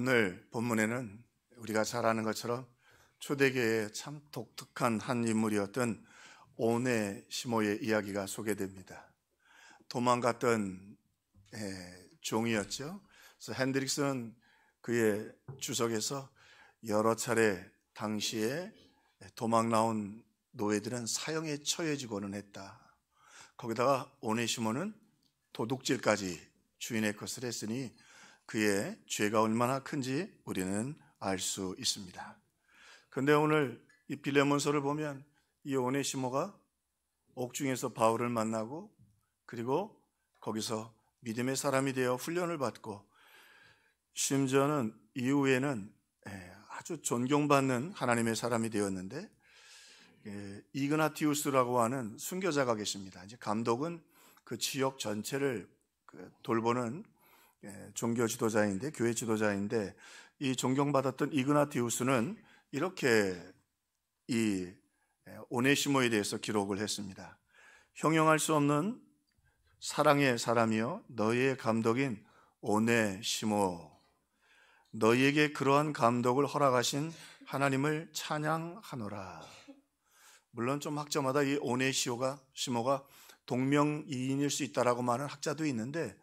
오늘 본문에는 우리가 잘 아는 것처럼 초대교회의 참 독특한 한 인물이었던 오네시모의 이야기가 소개됩니다. 도망갔던 종이었죠. 그래서 핸드릭스는 그의 주석에서 여러 차례 당시에 도망 나온 노예들은 사형에 처해지고는 했다. 거기다가 오네시모는 도둑질까지 주인의 것을 했으니 그의 죄가 얼마나 큰지 우리는 알 수 있습니다. 그런데 오늘 이 빌레몬서를 보면 이 오네시모가 옥중에서 바울을 만나고 그리고 거기서 믿음의 사람이 되어 훈련을 받고 심지어는 이후에는 아주 존경받는 하나님의 사람이 되었는데 이그나티우스라고 하는 순교자가 계십니다. 이제 감독은 그 지역 전체를 돌보는 종교 지도자인데, 교회 지도자인데, 이 존경받았던 이그나티우스는 이렇게 이 오네시모에 대해서 기록을 했습니다. 형용할 수 없는 사랑의 사람이여 너희의 감독인 오네시모, 너희에게 그러한 감독을 허락하신 하나님을 찬양하노라. 물론 좀 학자마다 이 오네시모가 동명이인일 수 있다라고 말하는 학자도 있는데,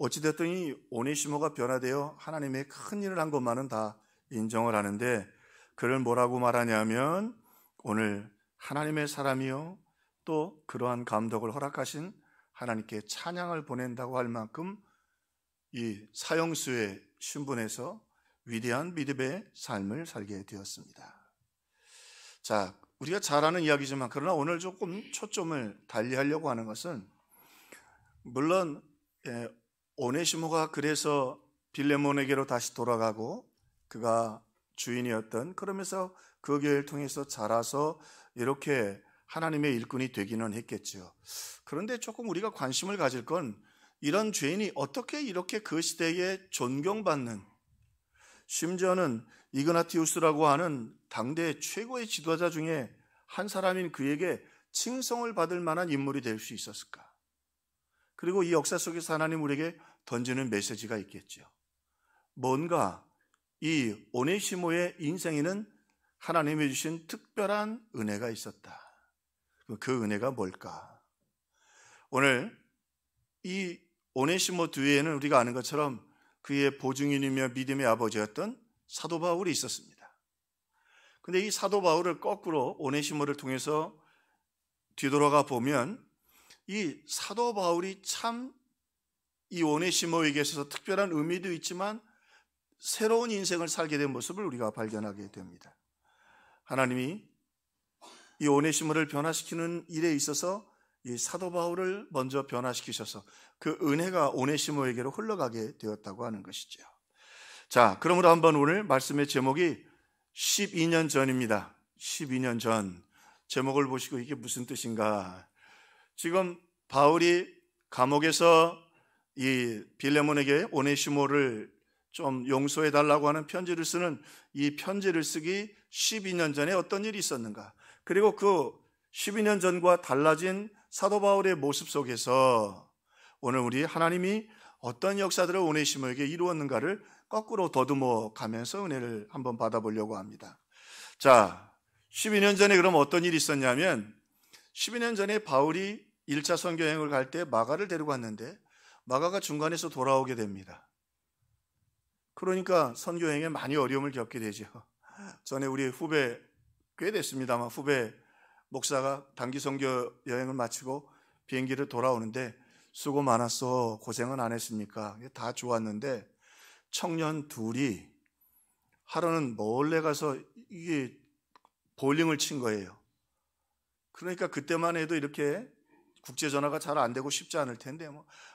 어찌됐든 이 오네시모가 변화되어 하나님의 큰 일을 한 것만은 다 인정을 하는데, 그를 뭐라고 말하냐면 오늘 하나님의 사람이요 또 그러한 감독을 허락하신 하나님께 찬양을 보낸다고 할 만큼 이 사형수의 신분에서 위대한 믿음의 삶을 살게 되었습니다. 자, 우리가 잘 아는 이야기지만 그러나 오늘 조금 초점을 달리하려고 하는 것은, 물론 오네시모가 그래서 빌레몬에게로 다시 돌아가고 그가 주인이었던, 그러면서 그 교회를 통해서 자라서 이렇게 하나님의 일꾼이 되기는 했겠죠. 그런데 조금 우리가 관심을 가질 건 이런 죄인이 어떻게 이렇게 그 시대에 존경받는, 심지어는 이그나티우스라고 하는 당대 최고의 지도자 중에 한 사람인 그에게 칭송을 받을 만한 인물이 될 수 있었을까? 그리고 이 역사 속에서 하나님 우리에게 던지는 메시지가 있겠죠. 뭔가 이 오네시모의 인생에는 하나님이 주신 특별한 은혜가 있었다. 그 은혜가 뭘까? 오늘 이 오네시모 뒤에는 우리가 아는 것처럼 그의 보증인이며 믿음의 아버지였던 사도 바울이 있었습니다. 그런데 이 사도 바울을 거꾸로 오네시모를 통해서 뒤돌아가 보면 이 사도 바울이 참 이 오네시모에게 있어서 특별한 의미도 있지만 새로운 인생을 살게 된 모습을 우리가 발견하게 됩니다. 하나님이 이 오네시모를 변화시키는 일에 있어서 이 사도 바울을 먼저 변화시키셔서 그 은혜가 오네시모에게로 흘러가게 되었다고 하는 것이죠. 자, 그러므로 한번 오늘 말씀의 제목이 12년 전입니다. 12년 전. 제목을 보시고 이게 무슨 뜻인가? 지금 바울이 감옥에서 이 빌레몬에게 오네시모를 좀 용서해 달라고 하는 편지를 쓰는 이 편지를 쓰기 12년 전에 어떤 일이 있었는가? 그리고 그 12년 전과 달라진 사도 바울의 모습 속에서 오늘 우리 하나님이 어떤 역사들을 오네시모에게 이루었는가를 거꾸로 더듬어 가면서 은혜를 한번 받아보려고 합니다. 자, 12년 전에 그럼 어떤 일이 있었냐면 12년 전에 바울이 1차 선교여행을 갈 때 마가를 데리고 갔는데 마가가 중간에서 돌아오게 됩니다. 그러니까 선교여행에 많이 어려움을 겪게 되죠. 전에 우리 후배, 꽤 됐습니다만 후배 목사가 단기 선교여행을 마치고 비행기를 돌아오는데 수고 많았어, 고생은 안 했습니까? 다 좋았는데 청년 둘이 하루는 몰래 가서 이게 볼링을 친 거예요. 그러니까 그때만 해도 이렇게 국제전화가 잘 안 되고 쉽지 않을 텐데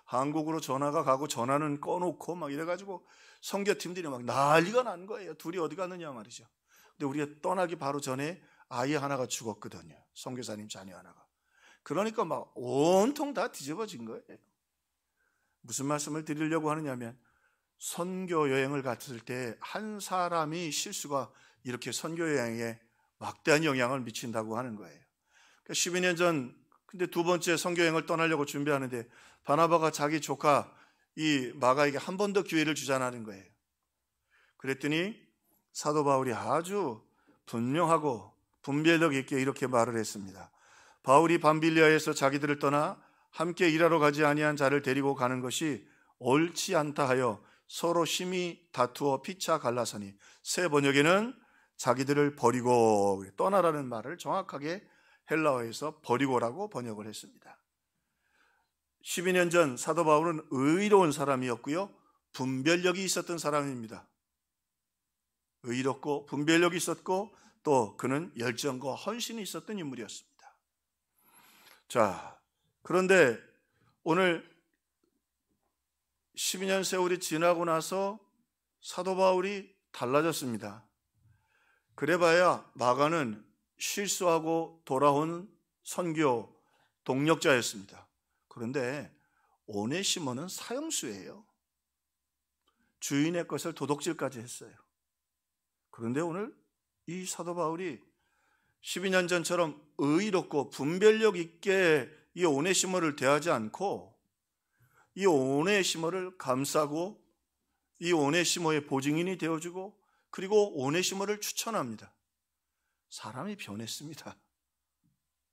한국으로 전화가 가고 전화는 꺼놓고 막 이래가지고 선교팀들이 막 난리가 난 거예요. 둘이 어디 갔느냐 말이죠. 근데 우리가 떠나기 바로 전에 아이 하나가 죽었거든요. 선교사님 자녀 하나가. 그러니까 막 온통 다 뒤집어진 거예요. 무슨 말씀을 드리려고 하느냐면 선교 여행을 갔을 때 한 사람이 실수가 이렇게 선교 여행에 막대한 영향을 미친다고 하는 거예요. 그러니까 12년 전 근데 두 번째 선교 여행을 떠나려고 준비하는데 바나바가 자기 조카 이 마가에게 한 번 더 기회를 주자는 거예요. 그랬더니 사도 바울이 아주 분명하고 분별력 있게 이렇게 말을 했습니다. 바울이 밤빌리아에서 자기들을 떠나 함께 일하러 가지 아니한 자를 데리고 가는 것이 옳지 않다 하여 서로 심히 다투어 피차 갈라서니, 새 번역에는 자기들을 버리고 떠나라는 말을 정확하게 헬라어에서 버리고라고 번역을 했습니다. 12년 전 사도 바울은 의로운 사람이었고요, 분별력이 있었던 사람입니다. 의롭고 분별력이 있었고 또 그는 열정과 헌신이 있었던 인물이었습니다. 자, 그런데 오늘 12년 세월이 지나고 나서 사도 바울이 달라졌습니다. 그래봐야 마가는 실수하고 돌아온 선교 동력자였습니다. 그런데 오네시모는 사형수예요. 주인의 것을 도둑질까지 했어요. 그런데 오늘 이 사도 바울이 12년 전처럼 의롭고 분별력 있게 이 오네시모를 대하지 않고 이 오네시모를 감싸고 이 오네시모의 보증인이 되어주고 그리고 오네시모를 추천합니다. 사람이 변했습니다.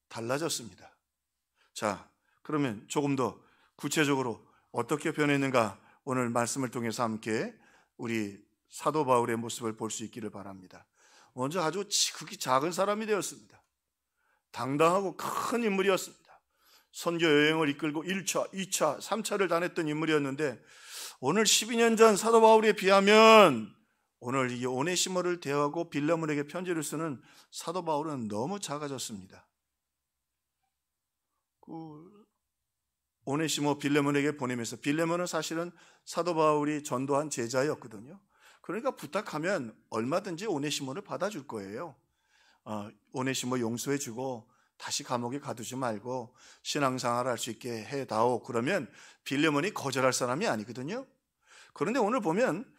달라졌습니다. 자, 그러면 조금 더 구체적으로 어떻게 변했는가 오늘 말씀을 통해서 함께 우리 사도 바울의 모습을 볼 수 있기를 바랍니다. 먼저 아주 지극히 작은 사람이 되었습니다. 당당하고 큰 인물이었습니다. 선교 여행을 이끌고 1차, 2차, 3차를 다녔던 인물이었는데 오늘 12년 전 사도 바울에 비하면 오늘 이 오네시모를 대하고 빌레몬에게 편지를 쓰는 사도 바울은 너무 작아졌습니다. 오네시모 빌레몬에게 보내면서, 빌레몬은 사실은 사도 바울이 전도한 제자였거든요. 그러니까 부탁하면 얼마든지 오네시모를 받아줄 거예요. 오네시모 용서해주고 다시 감옥에 가두지 말고 신앙생활을 할 수 있게 해다오. 그러면 빌레몬이 거절할 사람이 아니거든요. 그런데 오늘 보면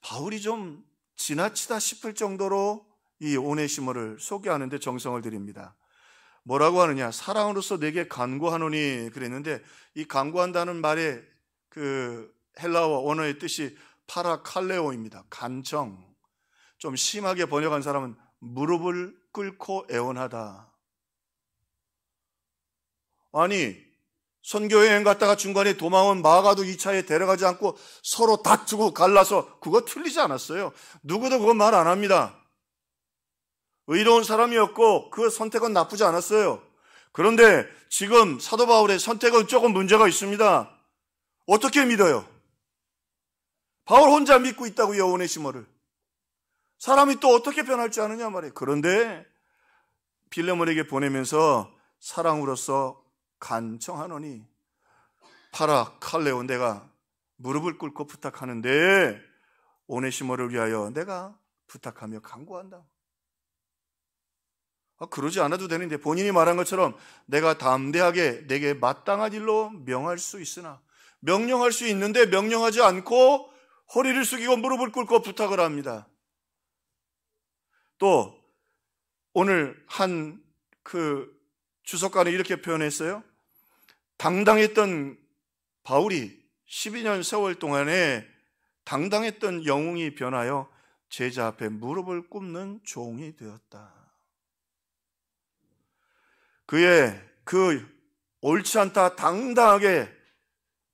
바울이 좀 지나치다 싶을 정도로 이 오네시모를 소개하는데 정성을 들입니다. 뭐라고 하느냐? 사랑으로서 내게 간구하노니 그랬는데, 이 간구한다는 말의 그 헬라어 언어의 뜻이 파라칼레오입니다. 간청. 좀 심하게 번역한 사람은 무릎을 꿇고 애원하다. 아니, 선교여행 갔다가 중간에 도망온 마가도 2차에 데려가지 않고 서로 다투고 갈라서 그거 틀리지 않았어요. 누구도 그건 말 안 합니다. 의로운 사람이었고 그 선택은 나쁘지 않았어요. 그런데 지금 사도 바울의 선택은 조금 문제가 있습니다. 어떻게 믿어요? 바울 혼자 믿고 있다고요, 오네시모를. 사람이 또 어떻게 변할지 아느냐 말이에요. 그런데 빌레몬에게 보내면서 사랑으로서 간청하노니 파라칼레오, 내가 무릎을 꿇고 부탁하는데 오네시모를 위하여 내가 부탁하며 간구한다. 그러지 않아도 되는데 본인이 말한 것처럼 내가 담대하게 내게 마땅한 일로 명할 수 있으나, 명령할 수 있는데 명령하지 않고 허리를 숙이고 무릎을 꿇고 부탁을 합니다. 또 오늘 한 그 주석가는 이렇게 표현했어요. 당당했던 바울이 12년 세월 동안에 당당했던 영웅이 변하여 제자 앞에 무릎을 꿇는 종이 되었다. 그의 그 옳지 않다 당당하게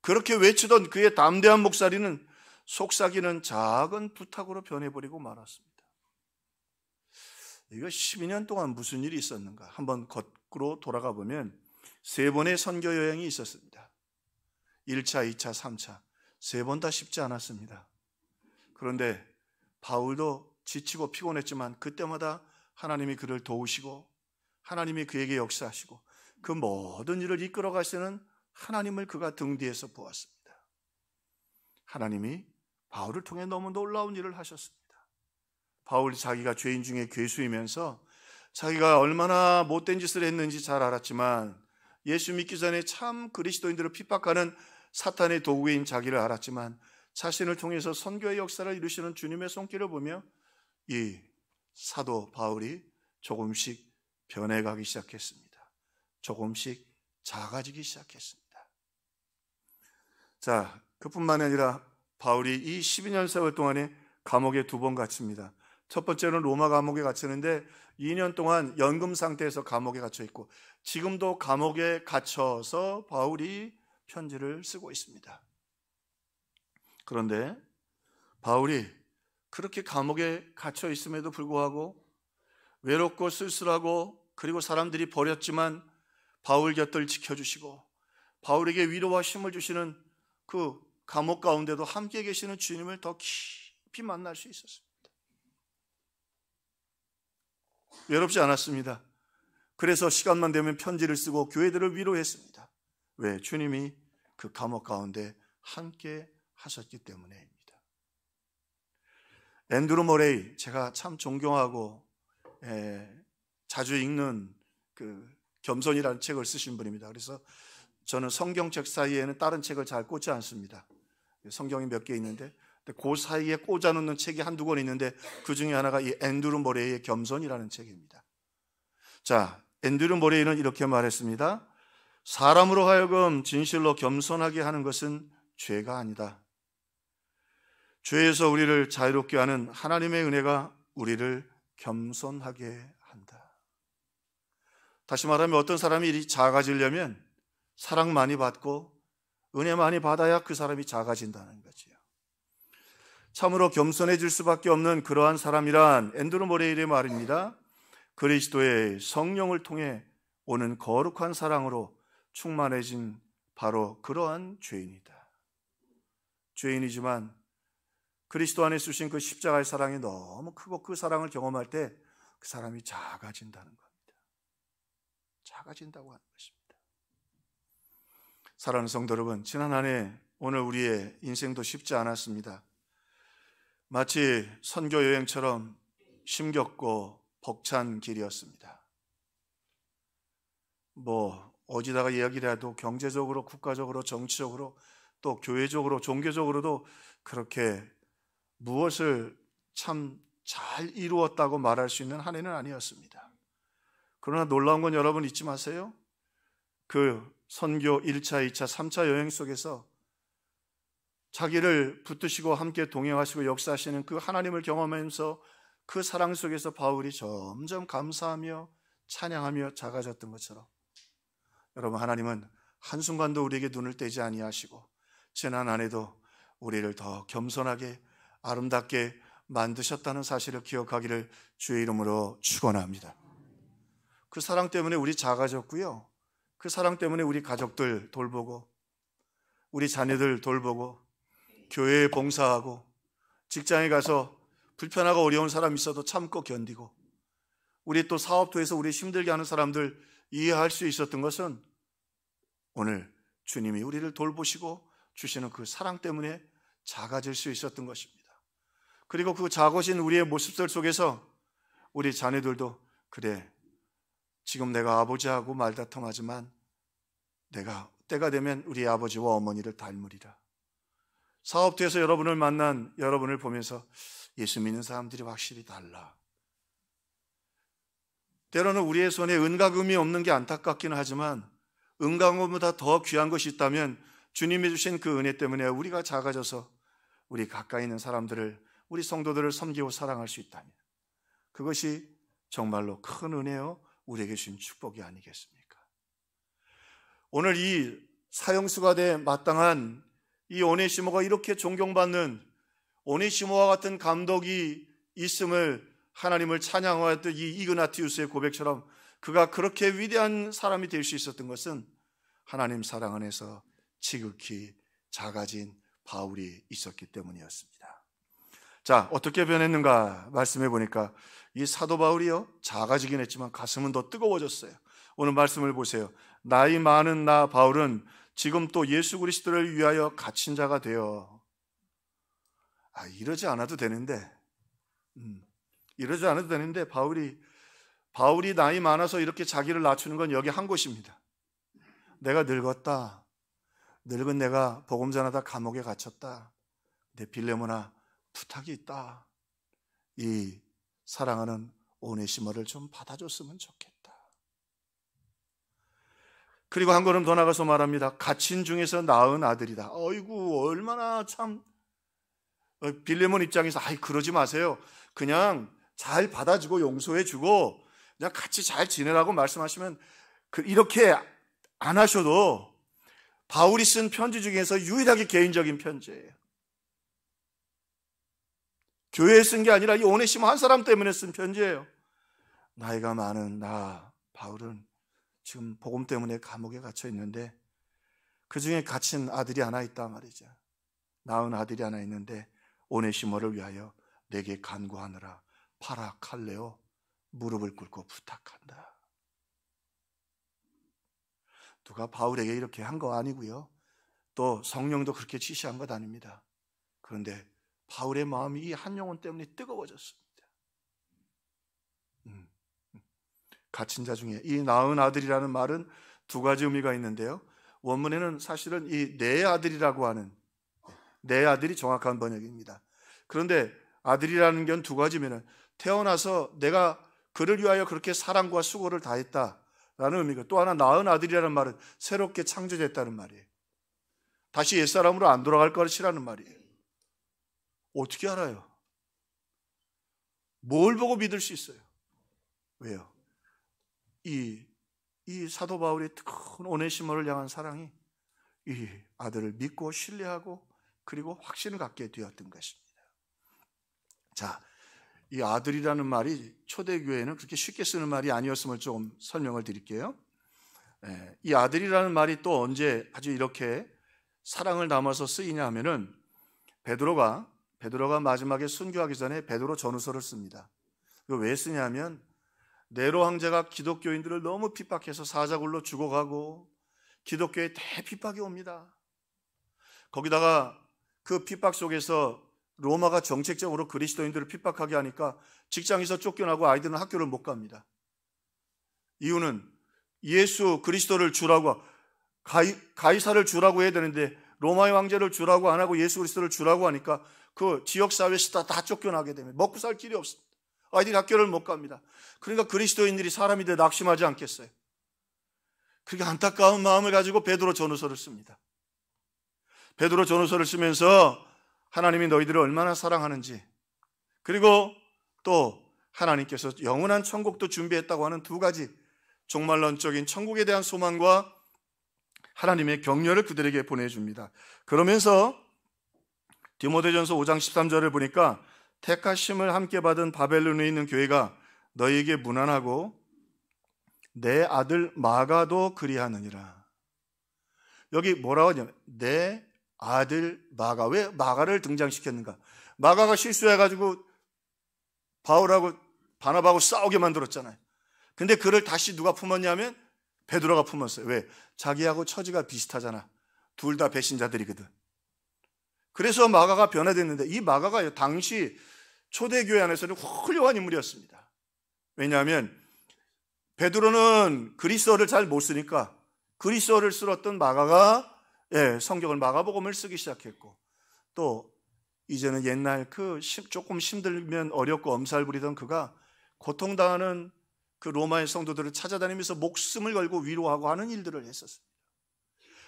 그렇게 외치던 그의 담대한 목소리는 속삭이는 작은 부탁으로 변해버리고 말았습니다. 이거 12년 동안 무슨 일이 있었는가? 한번 거꾸로 돌아가 보면 3번의 선교 여행이 있었습니다. 1차, 2차, 3차 3번 다 쉽지 않았습니다. 그런데 바울도 지치고 피곤했지만 그때마다 하나님이 그를 도우시고 하나님이 그에게 역사하시고 그 모든 일을 이끌어 가시는 하나님을 그가 등 뒤에서 보았습니다. 하나님이 바울을 통해 너무 놀라운 일을 하셨습니다. 바울이 자기가 죄인 중에 괴수이면서 자기가 얼마나 못된 짓을 했는지 잘 알았지만, 예수 믿기 전에 참 그리스도인들을 핍박하는 사탄의 도구인 자기를 알았지만, 자신을 통해서 선교의 역사를 이루시는 주님의 손길을 보며 이 사도 바울이 조금씩 변해가기 시작했습니다. 조금씩 작아지기 시작했습니다. 자, 그뿐만 아니라 바울이 이 12년 세월 동안에 감옥에 2번 갇힙니다. 첫 번째는 로마 감옥에 갇히는데 2년 동안 연금 상태에서 감옥에 갇혀 있고, 지금도 감옥에 갇혀서 바울이 편지를 쓰고 있습니다. 그런데 바울이 그렇게 감옥에 갇혀 있음에도 불구하고 외롭고 쓸쓸하고, 그리고 사람들이 버렸지만 바울 곁을 지켜주시고 바울에게 위로와 힘을 주시는 그 감옥 가운데도 함께 계시는 주님을 더 깊이 만날 수 있었습니다. 외롭지 않았습니다. 그래서 시간만 되면 편지를 쓰고 교회들을 위로했습니다. 왜? 주님이 그 감옥 가운데 함께 하셨기 때문에입니다. 앤드루 모레이, 제가 참 존경하고 자주 읽는 그 겸손이라는 책을 쓰신 분입니다. 그래서 저는 성경책 사이에는 다른 책을 잘 꽂지 않습니다. 성경이 몇 개 있는데 그 사이에 꽂아놓는 책이 한두 권 있는데 그 중에 하나가 이 앤드루 모레이의 겸손이라는 책입니다. 자, 앤드루 모레이는 이렇게 말했습니다. 사람으로 하여금 진실로 겸손하게 하는 것은 죄가 아니다. 죄에서 우리를 자유롭게 하는 하나님의 은혜가 우리를 겸손하게 한다. 다시 말하면 어떤 사람이 작아지려면 사랑 많이 받고 은혜 많이 받아야 그 사람이 작아진다는 거지요. 참으로 겸손해질 수밖에 없는 그러한 사람이란 앤드루 모레이의 말입니다. 그리스도의 성령을 통해 오는 거룩한 사랑으로 충만해진 바로 그러한 죄인이다. 죄인이지만 그리스도 안에 쓰신 그 십자가의 사랑이 너무 크고 그 사랑을 경험할 때 그 사람이 작아진다는 겁니다. 작아진다고 하는 것입니다. 사랑하는 성도 여러분, 지난 한 해 오늘 우리의 인생도 쉽지 않았습니다. 마치 선교 여행처럼 힘겹고 벅찬 길이었습니다. 어디다가 이야기를 해도 경제적으로, 국가적으로, 정치적으로, 또 교회적으로, 종교적으로도 그렇게 무엇을 참 잘 이루었다고 말할 수 있는 한 해는 아니었습니다. 그러나 놀라운 건 여러분 잊지 마세요. 그 선교 1차, 2차, 3차 여행 속에서 자기를 붙드시고 함께 동행하시고 역사하시는 그 하나님을 경험하면서 그 사랑 속에서 바울이 점점 감사하며 찬양하며 작아졌던 것처럼 여러분, 하나님은 한순간도 우리에게 눈을 떼지 아니하시고 지난 한 해도 우리를 더 겸손하게 아름답게 만드셨다는 사실을 기억하기를 주의 이름으로 축원합니다. 그 사랑 때문에 우리 작아졌고요. 그 사랑 때문에 우리 가족들 돌보고 우리 자녀들 돌보고 교회에 봉사하고 직장에 가서 불편하고 어려운 사람 있어도 참고 견디고 우리 또 사업도에서 우리 힘들게 하는 사람들 이해할 수 있었던 것은 오늘 주님이 우리를 돌보시고 주시는 그 사랑 때문에 작아질 수 있었던 것입니다. 그리고 그 작아진 우리의 모습들 속에서 우리 자녀들도 그래, 지금 내가 아버지하고 말다툼하지만 내가 때가 되면 우리 아버지와 어머니를 닮으리라. 사업도에서 여러분을 만난 여러분을 보면서 예수 믿는 사람들이 확실히 달라. 때로는 우리의 손에 은과 금이 없는 게 안타깝기는 하지만 은과 금보다 더 귀한 것이 있다면 주님이 주신 그 은혜 때문에 우리가 작아져서 우리 가까이 있는 사람들을, 우리 성도들을 섬기고 사랑할 수 있다면 그것이 정말로 큰 은혜요 우리에게 주신 축복이 아니겠습니까? 오늘 이 사형수가 마땅한 이 오네시모가 이렇게 존경받는 오네시모와 같은 감독이 있음을 하나님을 찬양하였던 이 이그나티우스의 고백처럼 그가 그렇게 위대한 사람이 될 수 있었던 것은 하나님 사랑 안에서 지극히 작아진 바울이 있었기 때문이었습니다. 자, 어떻게 변했는가 말씀해 보니까 이 사도 바울이요 작아지긴 했지만 가슴은 더 뜨거워졌어요. 오늘 말씀을 보세요. 나이 많은 나 바울은 지금 또 예수 그리스도를 위하여 갇힌 자가 되어. 이러지 않아도 되는데 바울이 나이 많아서 이렇게 자기를 낮추는 건 여기 한 곳입니다. 내가 늙었다. 늙은 내가 복음 전하다 감옥에 갇혔다. 내 빌레몬아 부탁이 있다. 이 사랑하는 오네시모를 좀 받아줬으면 좋겠다. 그리고 한 걸음 더 나가서 말합니다. 갇힌 중에서 낳은 아들이다. 어이구, 얼마나 참 빌레몬 입장에서 아이 그러지 마세요. 그냥 잘 받아주고 용서해주고 그냥 같이 잘 지내라고 말씀하시면 이렇게 안 하셔도 바울이 쓴 편지 중에서 유일하게 개인적인 편지예요. 교회에 쓴 게 아니라 이 오네시모 한 사람 때문에 쓴 편지예요. 나이가 많은 나 바울은 지금 복음 때문에 감옥에 갇혀 있는데 그 중에 갇힌 아들이 하나 있단 말이죠. 낳은 아들이 하나 있는데 오네시모를 위하여 내게 간구하느라 파라 칼레오 무릎을 꿇고 부탁한다. 누가 바울에게 이렇게 한 거 아니고요. 또 성령도 그렇게 지시한 것 아닙니다. 그런데 바울의 마음이 이 한 영혼 때문에 뜨거워졌습니다. 갇힌 자 중에 이 낳은 아들이라는 말은 두 가지 의미가 있는데요. 원문에는 사실은 이 내 아들이라고 하는 내 아들이 정확한 번역입니다. 그런데 아들이라는 건 두 가지면은 태어나서 내가 그를 위하여 그렇게 사랑과 수고를 다했다라는 의미가, 또 하나 낳은 아들이라는 말은 새롭게 창조됐다는 말이에요. 다시 옛사람으로 안 돌아갈 것이라는 말이에요. 어떻게 알아요? 뭘 보고 믿을 수 있어요? 왜요? 이 사도 바울의 큰 오네시모를 향한 사랑이 이 아들을 믿고 신뢰하고 그리고 확신을 갖게 되었던 것입니다. 자, 이 아들이라는 말이 초대교회는 그렇게 쉽게 쓰는 말이 아니었음을 조금 설명을 드릴게요. 이 아들이라는 말이 또 언제 아주 이렇게 사랑을 담아서 쓰이냐 하면은 베드로가 마지막에 순교하기 전에 베드로 전후서를 씁니다. 왜 쓰냐면 네로 황제가 기독교인들을 너무 핍박해서 사자굴로 죽어가고 기독교에 대핍박이 옵니다. 거기다가 그 핍박 속에서 로마가 정책적으로 그리스도인들을 핍박하게 하니까 직장에서 쫓겨나고 아이들은 학교를 못 갑니다. 이유는 예수 그리스도를 주라고, 가이사를 주라고 해야 되는데 로마의 황제를 주라고 안 하고 예수 그리스도를 주라고 하니까 그 지역사회에서 다 쫓겨나게 되면 먹고 살 길이 없습니다. 아이들이 학교를 못 갑니다. 그러니까 그리스도인들이 사람이 돼 낙심하지 않겠어요? 그렇게 안타까운 마음을 가지고 베드로 전후서를 씁니다. 베드로 전후서를 쓰면서 하나님이 너희들을 얼마나 사랑하는지, 그리고 또 하나님께서 영원한 천국도 준비했다고 하는 두 가지 종말론적인 천국에 대한 소망과 하나님의 격려를 그들에게 보내줍니다. 그러면서 디모데전서 5장 13절을 보니까 택하심을 함께 받은 바벨론에 있는 교회가 너희에게 무난하고 내 아들 마가도 그리하느니라. 여기 뭐라고 하냐면 내 아들 마가. 왜 마가를 등장시켰는가? 마가가 실수해가지고 바울하고 바나바하고 싸우게 만들었잖아요. 근데 그를 다시 누가 품었냐면 베드로가 품었어요. 왜? 자기하고 처지가 비슷하잖아. 둘 다 배신자들이거든. 그래서 마가가 변화됐는데 이 마가가 당시 초대교회 안에서는 훌륭한 인물이었습니다. 왜냐하면 베드로는 그리스어를 잘 못 쓰니까 그리스어를 쓸었던 마가가 성경을 마가복음을 쓰기 시작했고, 또 이제는 옛날 조금 힘들면 어렵고 엄살 부리던 그가 고통당하는 그 로마의 성도들을 찾아다니면서 목숨을 걸고 위로하고 하는 일들을 했었습니다.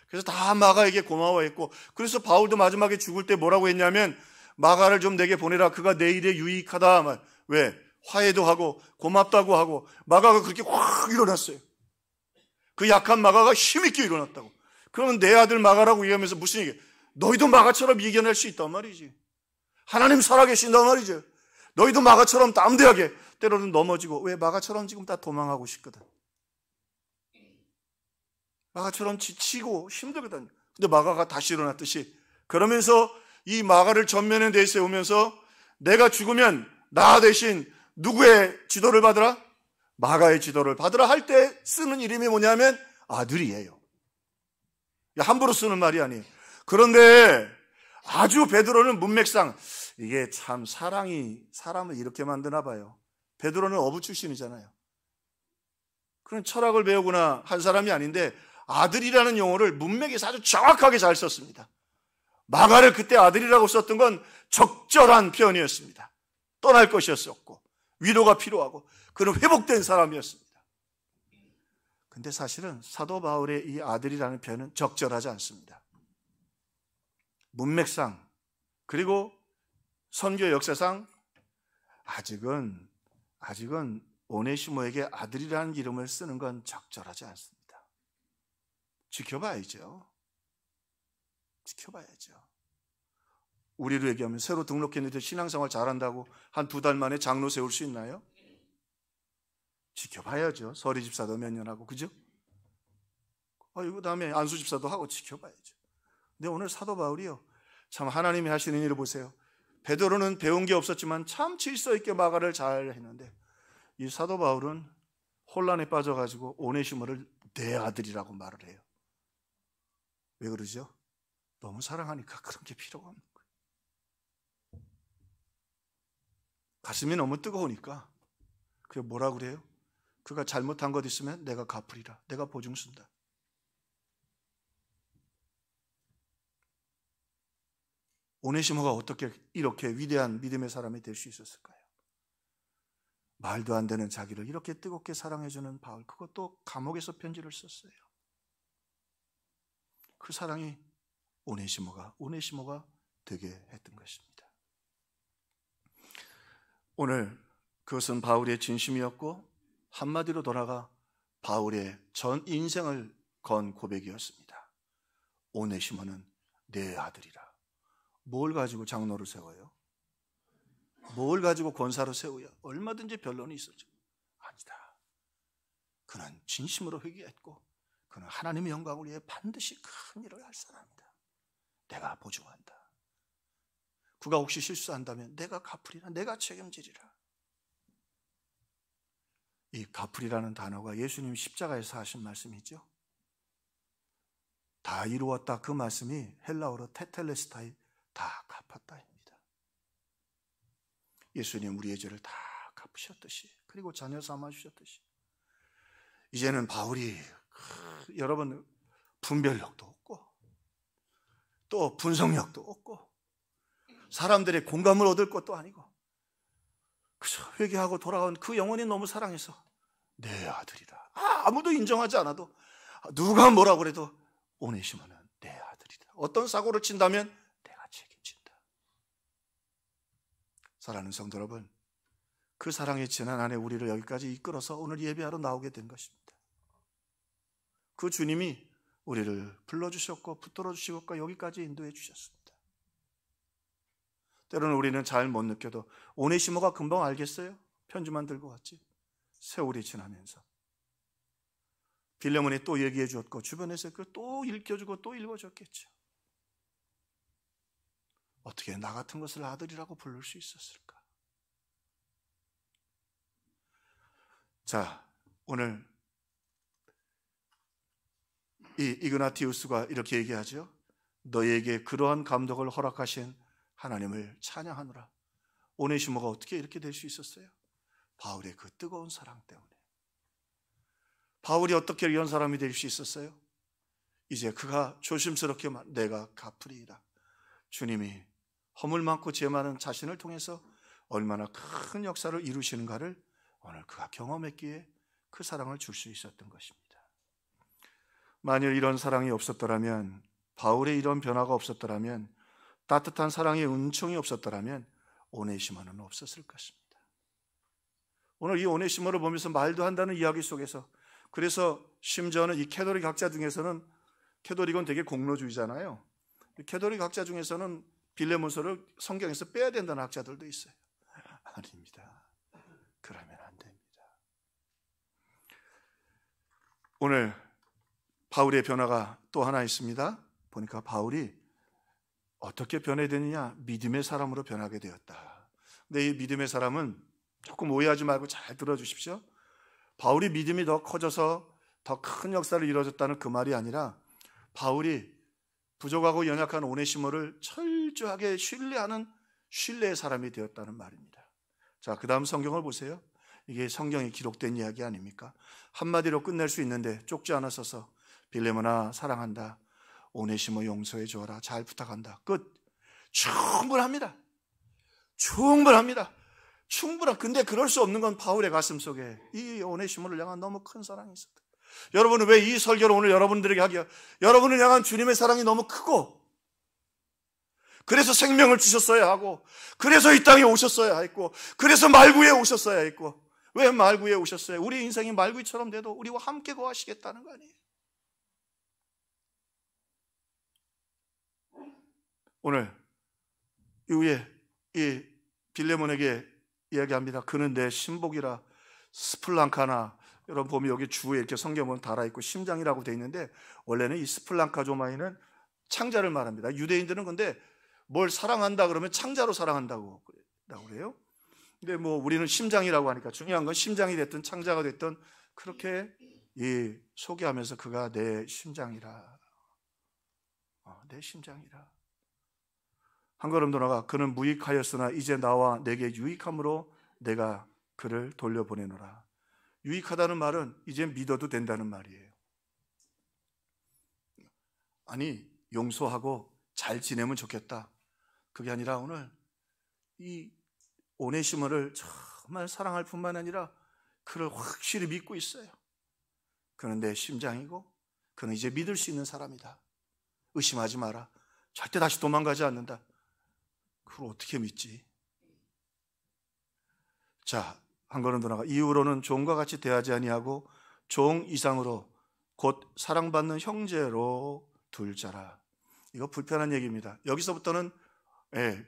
그래서 다 마가에게 고마워했고, 그래서 바울도 마지막에 죽을 때 뭐라고 했냐면 마가를 좀 내게 보내라. 그가 내 일에 유익하다. 왜? 화해도 하고 고맙다고 하고. 마가가 그렇게 확 일어났어요. 그 약한 마가가 힘있게 일어났다고. 그러면 내 아들 마가라고 얘기하면서 무슨 얘기예요? 너희도 마가처럼 이겨낼 수 있단 말이지. 하나님 살아계신단 말이죠. 너희도 마가처럼 담대하게, 때로는 넘어지고, 왜? 마가처럼 지금 다 도망하고 싶거든. 마가처럼 지치고 힘들거든. 근데 마가가 다시 일어났듯이, 그러면서 이 마가를 전면에 내세우면서 내가 죽으면 나 대신 누구의 지도를 받으라? 마가의 지도를 받으라 할 때 쓰는 이름이 뭐냐면 아들이에요. 함부로 쓰는 말이 아니에요. 그런데 아주 베드로는 문맥상 이게 참 사랑이 사람을 이렇게 만드나 봐요. 베드로는 어부 출신이잖아요. 그런 철학을 배우거나 한 사람이 아닌데 아들이라는 용어를 문맥에서 아주 정확하게 잘 썼습니다. 마가를 그때 아들이라고 썼던 건 적절한 표현이었습니다. 떠날 것이었었고 위로가 필요하고 그는 회복된 사람이었습니다. 근데 사실은 사도 바울의 이 아들이라는 표현은 적절하지 않습니다. 문맥상, 그리고 선교 역사상 아직은 오네시모에게 아들이라는 이름을 쓰는 건 적절하지 않습니다. 지켜봐야죠. 우리로 얘기하면 새로 등록했는데 신앙생활 잘한다고 한 2달 만에 장로 세울 수 있나요? 지켜봐야죠. 서리 집사도 몇 년 하고, 그죠? 그 다음에 안수 집사도 하고 지켜봐야죠. 근데 오늘 사도 바울이요, 참 하나님이 하시는 일을 보세요. 베드로는 배운 게 없었지만 참 질서 있게 마가를 잘 했는데, 이 사도 바울은 혼란에 빠져가지고 오네시모를 내 아들이라고 말을 해요. 왜 그러죠? 너무 사랑하니까 그런 게 필요가 없는 거예요. 가슴이 너무 뜨거우니까. 그게 뭐라 그래요? 그가 잘못한 것 있으면 내가 갚으리라. 내가 보증 쓴다. 오네시모가 어떻게 이렇게 위대한 믿음의 사람이 될 수 있었을까요? 말도 안 되는 자기를 이렇게 뜨겁게 사랑해주는 바울, 그것도 감옥에서 편지를 썼어요. 그 사랑이 오네시모가 되게 했던 것입니다. 오늘 그것은 바울의 진심이었고, 한마디로 돌아가 바울의 전 인생을 건 고백이었습니다. 오네시모는 내 아들이라. 뭘 가지고 장로를 세워요? 뭘 가지고 권사로 세우야? 얼마든지 변론이 있었죠. 아니다. 그는 진심으로 회개했고, 그는 하나님의 영광을 위해 반드시 큰 일을 할 사람이다. 내가 보증한다. 그가 혹시 실수한다면 내가 갚으리라. 내가 책임지리라. 이 갚으리라는 단어가 예수님 십자가에서 하신 말씀이죠. 다 이루었다, 그 말씀이 헬라어로 테텔레스타이, 다 갚았다입니다. 예수님 우리의 죄를 다 갚으셨듯이, 그리고 자녀 삼아 주셨듯이, 이제는 바울이 여러분 분별력도 없고 또 분석력도 없고 사람들의 공감을 얻을 것도 아니고 그저 회개하고 돌아온 그 영혼이 너무 사랑해서 내 아들이다. 아무도 인정하지 않아도, 누가 뭐라고 그래도 오네시모는 내 아들이다. 어떤 사고를 친다면 내가 책임진다. 사랑하는 성도 여러분, 그 사랑의 지난 안에 우리를 여기까지 이끌어서 오늘 예배하러 나오게 된 것입니다. 그 주님이 우리를 불러주셨고 붙들어 주시고 여기까지 인도해 주셨습니다. 때로는 우리는 잘 못 느껴도 오네시모가 금방 알겠어요? 편지만 들고 왔지. 세월이 지나면서 빌레몬이 또 얘기해 주었고 주변에서 또 읽혀주고 또 읽어줬겠죠. 어떻게 나 같은 것을 아들이라고 부를 수 있었을까? 자, 오늘 이 이그나티우스가 이렇게 얘기하죠. 너에게 그러한 감독을 허락하신 하나님을 찬양하노라. 오네시모가 어떻게 이렇게 될 수 있었어요? 바울의 그 뜨거운 사랑 때문에. 바울이 어떻게 이런 사람이 될 수 있었어요? 이제 그가 조심스럽게 내가 갚으리이다. 주님이 허물 많고 죄 많은 자신을 통해서 얼마나 큰 역사를 이루시는가를 오늘 그가 경험했기에 그 사랑을 줄 수 있었던 것입니다. 만일 이런 사랑이 없었더라면, 바울의 이런 변화가 없었더라면, 따뜻한 사랑의 은총이 없었더라면 오네시모는 없었을 것입니다. 오늘 이 오네시모를 보면서 말도 한다는 이야기 속에서, 그래서 심지어는 이 캐토릭 학자 중에서는, 캐토릭은 되게 공로주의잖아요. 캐토릭 학자 중에서는 빌레몬서를 성경에서 빼야 된다는 학자들도 있어요. 아닙니다. 그러면 안 됩니다. 오늘 바울의 변화가 또 하나 있습니다. 보니까 바울이 어떻게 변해되느냐? 믿음의 사람으로 변하게 되었다. 근데 이 믿음의 사람은 조금 오해하지 말고 잘 들어주십시오. 바울이 믿음이 더 커져서 더 큰 역사를 이루어졌다는 그 말이 아니라, 바울이 부족하고 연약한 오네시모를 철저하게 신뢰하는 신뢰의 사람이 되었다는 말입니다. 자, 그 다음 성경을 보세요. 이게 성경에 기록된 이야기 아닙니까? 한마디로 끝낼 수 있는데 쪽지 하나 써서 빌레몬아 사랑한다, 오네시모 용서해 주어라, 잘 부탁한다. 끝. 충분합니다. 근데 그럴 수 없는 건 바울의 가슴 속에 이 오네시모를 향한 너무 큰 사랑이 있었다. 여러분은 왜 이 설교를 오늘 여러분들에게 하기야? 여러분을 향한 주님의 사랑이 너무 크고, 그래서 생명을 주셨어야 하고, 그래서 이 땅에 오셨어야 했고, 그래서 말구에 오셨어야 했고, 왜 말구에 오셨어요? 우리 인생이 말구이처럼 돼도 우리와 함께 거하시겠다는 거 아니에요? 오늘 이후에 이 빌레몬에게 이야기합니다. 그는 내 신복이라. 스플랑카나, 여러분 보면 여기 주에 이렇게 성경은 달아있고 심장이라고 되어 있는데, 원래는 이 스플랑카조마이는 창자를 말합니다. 유대인들은 근데 뭘 사랑한다 그러면 창자로 사랑한다고 그래요. 근데 뭐 우리는 심장이라고 하니까 중요한 건 심장이 됐든 창자가 됐든 그렇게 소개하면서 그가 내 심장이라. 내 심장이라. 한 걸음 더 나가 그는 무익하였으나 이제 나와 내게 유익함으로 내가 그를 돌려보내노라. 유익하다는 말은 이제 믿어도 된다는 말이에요. 아니, 용서하고 잘 지내면 좋겠다. 그게 아니라 오늘 이 오네시모를 정말 사랑할 뿐만 아니라 그를 확실히 믿고 있어요. 그는 내 심장이고 그는 이제 믿을 수 있는 사람이다. 의심하지 마라. 절대 다시 도망가지 않는다. 그걸 어떻게 믿지? 자, 한 걸음 더 나가. 이후로는 종과 같이 대하지 아니하고 종 이상으로 곧 사랑받는 형제로 둘 자라. 이거 불편한 얘기입니다. 여기서부터는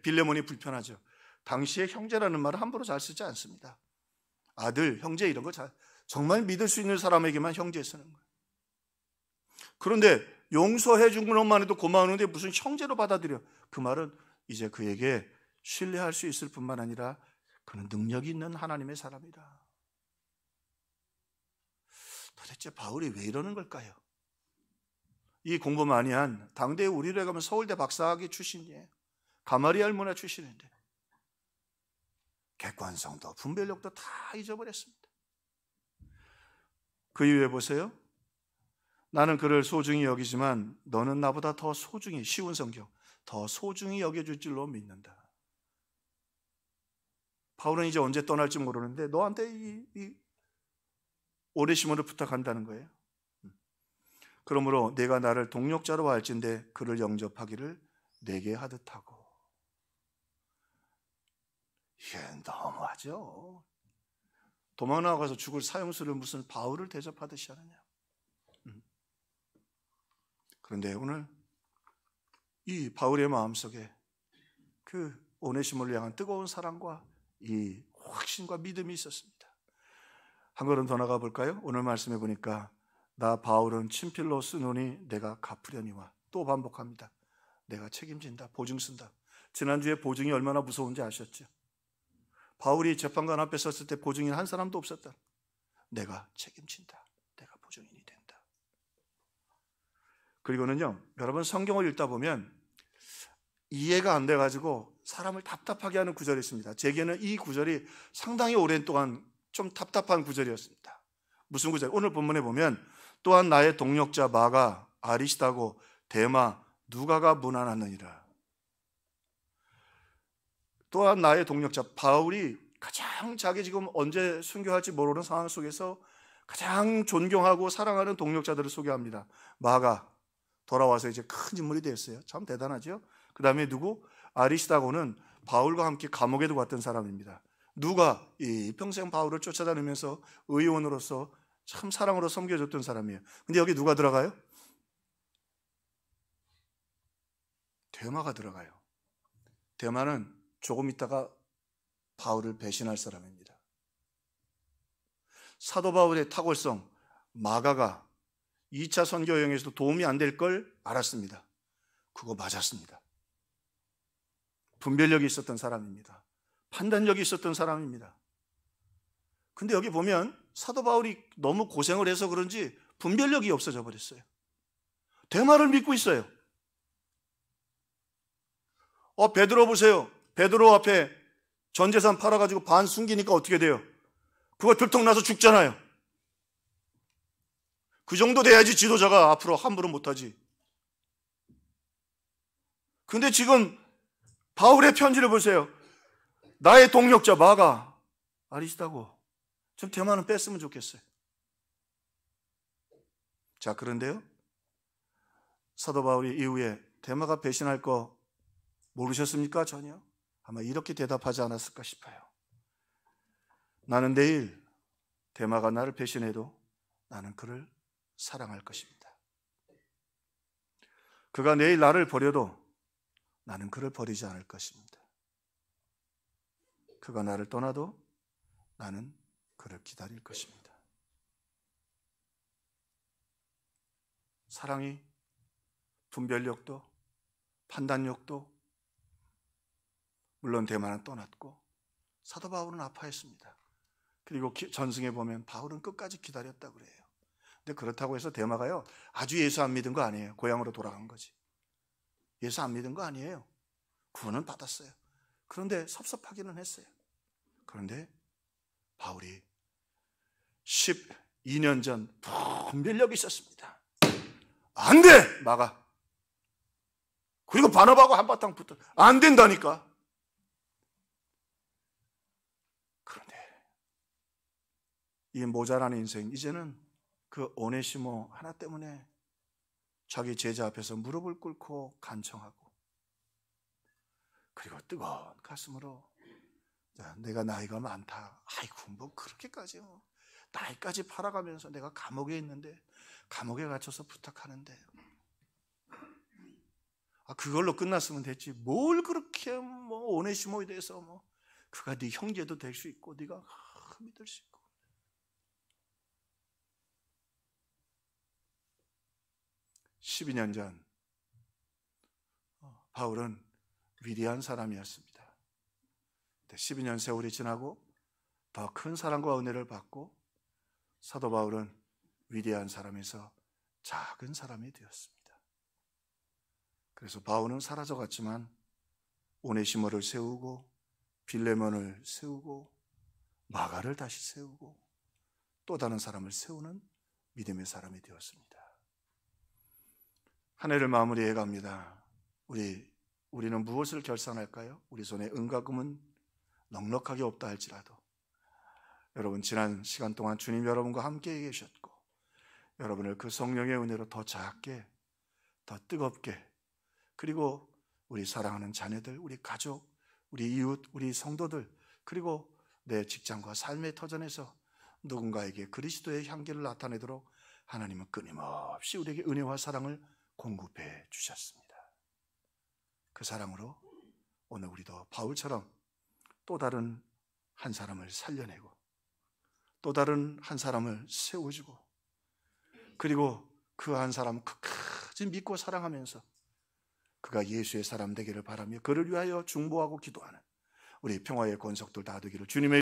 빌레몬이 불편하죠. 당시에 형제라는 말을 함부로 잘 쓰지 않습니다. 아들, 형제 이런 거 정말 믿을 수 있는 사람에게만 형제 쓰는 거예요. 그런데 용서해 준 것만 해도 고마우는데 무슨 형제로 받아들여? 그 말은 이제 그에게 신뢰할 수 있을 뿐만 아니라 그는 능력이 있는 하나님의 사람이다. 도대체 바울이 왜 이러는 걸까요? 이 공부 많이 한 당대에 우리로 가면 서울대 박사학위 출신이에요. 가마리알 문화 출신인데 객관성도 분별력도 다 잊어버렸습니다. 그 이유에 보세요. 나는 그를 소중히 여기지만 너는 나보다 더 소중히, 쉬운 성경, 더 소중히 여겨줄 줄로 믿는다. 바울은 이제 언제 떠날지 모르는데 너한테 이 오네시모를 부탁한다는 거예요. 그러므로 내가 나를 동력자로 할진대 그를 영접하기를 내게 하듯 하고. 이게 너무하죠. 도망 나가서 죽을 사형수를 무슨 바울을 대접하듯이 하느냐. 그런데 오늘 이 바울의 마음속에 그 오네시모를 향한 뜨거운 사랑과 이 확신과 믿음이 있었습니다. 한 걸음 더 나가 볼까요? 오늘 말씀해 보니까 나 바울은 친필로 쓰노니 내가 갚으려니와. 또 반복합니다. 내가 책임진다. 보증 쓴다. 지난주에 보증이 얼마나 무서운지 아셨죠? 바울이 재판관 앞에 섰을 때 보증인 한 사람도 없었다. 내가 책임진다. 내가 보증인이 된다. 그리고는요, 여러분 성경을 읽다 보면 이해가 안 돼가지고 사람을 답답하게 하는 구절이 있습니다. 제게는 이 구절이 상당히 오랜 동안 좀 답답한 구절이었습니다. 무슨 구절? 오늘 본문에 보면 또한 나의 동력자 마가, 아리스다고, 데마, 누가가 문안하느니라. 또한 나의 동력자, 바울이 가장 자기 지금 언제 순교할지 모르는 상황 속에서 가장 존경하고 사랑하는 동력자들을 소개합니다. 마가 돌아와서 이제 큰 인물이 됐어요. 참 대단하죠. 그 다음에 누구? 아리스다고는 바울과 함께 감옥에도 갔던 사람입니다. 누가 평생 바울을 쫓아다니면서 의원으로서 참 사랑으로 섬겨줬던 사람이에요. 근데 여기 누가 들어가요? 데마가 들어가요. 데마는 조금 있다가 바울을 배신할 사람입니다. 사도 바울의 탁월성, 마가가 2차 선교 여행에서도 도움이 안 될 걸 알았습니다. 그거 맞았습니다. 분별력이 있었던 사람입니다. 판단력이 있었던 사람입니다. 근데 여기 보면 사도 바울이 너무 고생을 해서 그런지 분별력이 없어져 버렸어요. 데마를 믿고 있어요. 베드로 보세요. 베드로 앞에 전 재산 팔아가지고 반 숨기니까 어떻게 돼요? 그거 들통나서 죽잖아요. 그 정도 돼야지 지도자가 앞으로 함부로 못하지. 근데 지금 바울의 편지를 보세요. 나의 동력자 마가, 아리스다고. 좀 데마는 뺐으면 좋겠어요. 자, 그런데요, 사도 바울이 이후에 데마가 배신할 거 모르셨습니까? 전혀. 아마 이렇게 대답하지 않았을까 싶어요. 나는 내일 데마가 나를 배신해도 나는 그를 사랑할 것입니다. 그가 내일 나를 버려도 나는 그를 버리지 않을 것입니다. 그가 나를 떠나도 나는 그를 기다릴 것입니다. 사랑이 분별력도 판단력도 물론 데마는 떠났고 사도 바울은 아파했습니다. 그리고 전승에 보면 바울은 끝까지 기다렸다고 그래요. 근데 그렇다고 해서 데마가요 아주 예수 안 믿은 거 아니에요. 고향으로 돌아간 거지. 예수 안 믿은 거 아니에요. 구원은 받았어요. 그런데 섭섭하기는 했어요. 그런데 바울이 12년 전 분별력이 있었습니다. 안 돼! 막아. 그리고 바나바하고 한바탕 붙어. 안 된다니까. 그런데 이 모자란 인생, 이제는 그 오네시모 하나 때문에 자기 제자 앞에서 무릎을 꿇고 간청하고, 그리고 뜨거운 가슴으로 내가 나이가 많다. 아이고 뭐 그렇게까지 나이까지 팔아가면서 내가 감옥에 있는데 감옥에 갇혀서 부탁하는데 그걸로 끝났으면 됐지. 뭘 그렇게 오네시모에 대해서 그가 네 형제도 될 수 있고 네가 믿을 수 있고. (12년) 전 바울은 위대한 사람이었습니다. 12년 세월이 지나고 더 큰 사랑과 은혜를 받고 사도 바울은 위대한 사람에서 작은 사람이 되었습니다. 그래서 바울은 사라져갔지만 오네시모를 세우고 빌레몬을 세우고 마가를 다시 세우고 또 다른 사람을 세우는 믿음의 사람이 되었습니다. 한 해를 마무리해 갑니다. 우리는 무엇을 결산할까요? 우리 손에 은과 금은 넉넉하게 없다 할지라도 여러분, 지난 시간 동안 주님 여러분과 함께 계셨고 여러분을 그 성령의 은혜로 더 작게, 더 뜨겁게, 그리고 우리 사랑하는 자녀들, 우리 가족, 우리 이웃, 우리 성도들, 그리고 내 직장과 삶의 터전에서 누군가에게 그리스도의 향기를 나타내도록 하나님은 끊임없이 우리에게 은혜와 사랑을 공급해 주셨습니다. 그 사랑으로 오늘 우리도 바울처럼 또 다른 한 사람을 살려내고 또 다른 한 사람을 세워주고 그리고 그 한 사람 끝까지 믿고 사랑하면서 그가 예수의 사람 되기를 바라며 그를 위하여 중보하고 기도하는 우리 평화의 권속들 다 되기를 주님의